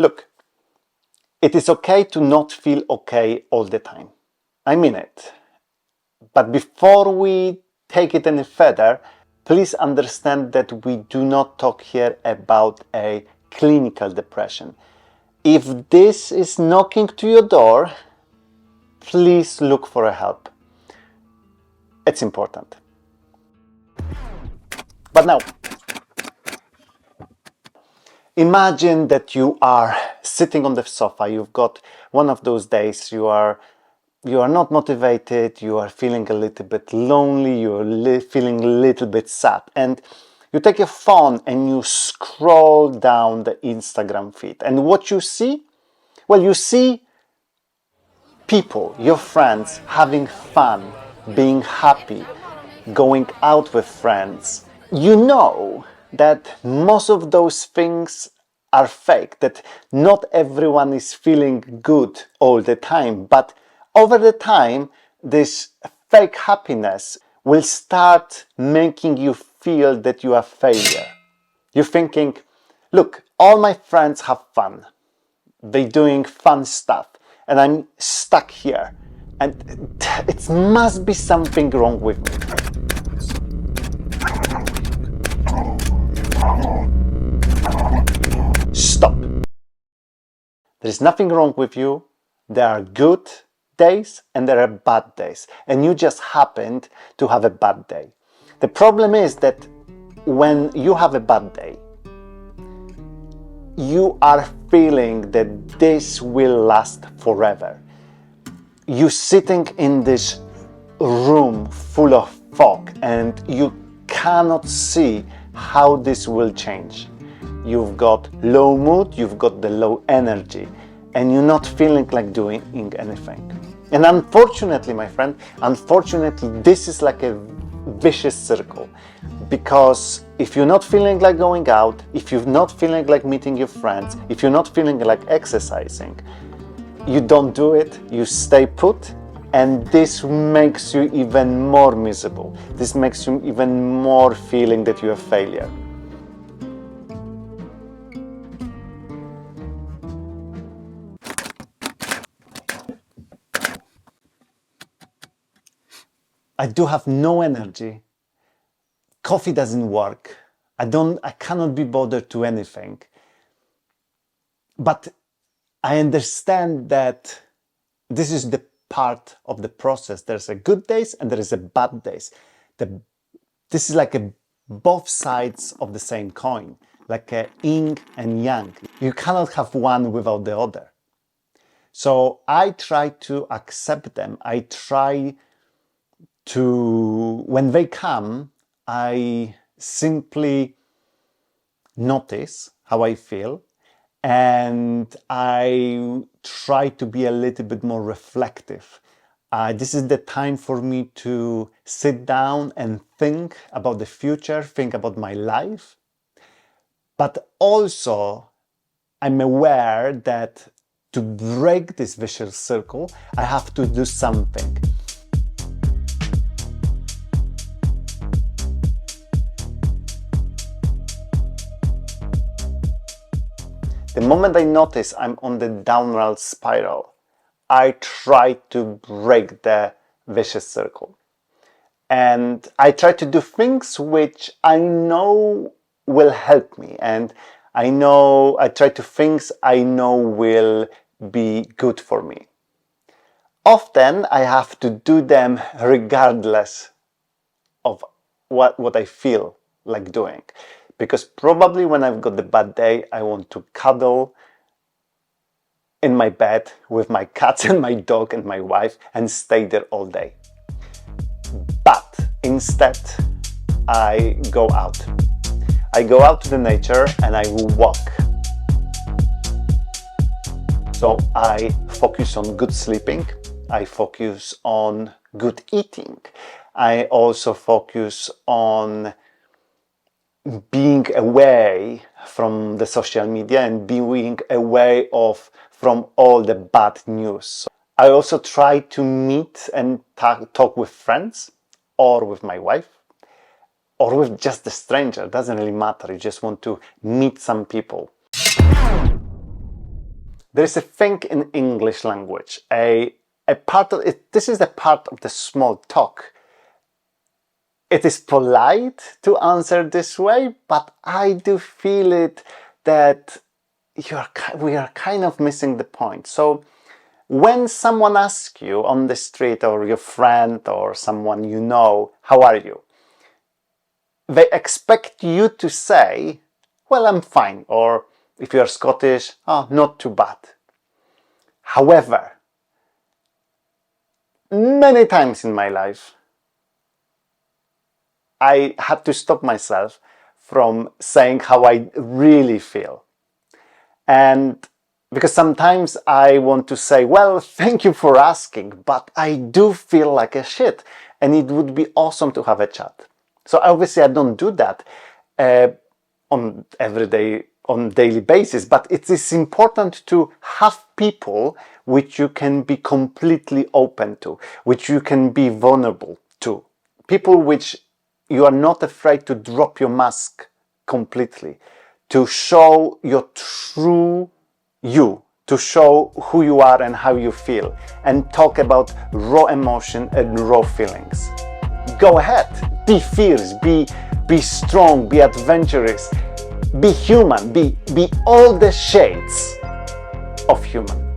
Look, it is okay to not feel okay all the time. I mean it. But before we take it any further, please understand that we do not talk here about a clinical depression. If this is knocking to your door, please look for help. It's important. But now, imagine that you are sitting on the sofa. You've got one of those days you are not motivated, you are feeling a little bit lonely, you're feeling a little bit sad, and you take your phone and you scroll down the Instagram feed, and what you see? Well, you see people, your friends, having fun, being happy, going out with friends. You know that most of those things are fake, that not everyone is feeling good all the time, but over the time, this fake happiness will start making you feel that you are a failure. You're thinking, look, all my friends have fun. They're doing fun stuff, and I'm stuck here. And it must be something wrong with me. Stop. There is nothing wrong with you. There are good days and there are bad days, and you just happened to have a bad day. The problem is that when you have a bad day, you are feeling that this will last forever. You're sitting in this room full of fog and you cannot see how this will change. You've got low mood, you've got the low energy, and you're not feeling like doing anything. And unfortunately, my friend, this is like a vicious circle. Because if you're not feeling like going out, if you're not feeling like meeting your friends, if you're not feeling like exercising, you don't do it, you stay put, and this makes you even more miserable. This makes you even more feeling that you're a failure. I do have no energy. Coffee doesn't work. I cannot be bothered to anything. But I understand that this is the part of the process. There's a good days and there is a bad days. This is like both sides of the same coin, like a yin and yang. You cannot have one without the other. So I try to accept them. I try to, when they come, I simply notice how I feel, and I try to be a little bit more reflective. This is the time for me to sit down and think about the future, think about my life. But also, I'm aware that to break this vicious circle, I have to do something. The moment I notice I'm on the downward spiral, I try to break the vicious circle. And I try to do things which I know will help me, and I try to things I know will be good for me. Often I have to do them regardless of what I feel like doing. Because probably when I've got the bad day, I want to cuddle in my bed with my cats and my dog and my wife and stay there all day. But instead, I go out. I go out to the nature and I walk. So I focus on good sleeping. I focus on good eating. I also focus on being away from the social media and being away from all the bad news. I also try to meet and talk with friends, or with my wife, or with just a stranger. It doesn't really matter. You just want to meet some people. There is a thing in English language, a part of it, this is the part of the small talk. It is polite to answer this way, but I do feel it that we are kind of missing the point. So when someone asks you on the street, or your friend or someone you know, how are you? They expect you to say, well, I'm fine, or if you're Scottish, oh, not too bad. However, many times in my life, I had to stop myself from saying how I really feel. And because sometimes I want to say, well, thank you for asking, but I do feel like a shit, and it would be awesome to have a chat. So obviously I don't do that on daily basis, but it is important to have people which you can be completely open to, which you can be vulnerable to, people which you are not afraid to drop your mask completely, to show your true you, to show who you are and how you feel, and talk about raw emotion and raw feelings. Go ahead, be fierce, be strong, be adventurous, be human, be all the shades of human.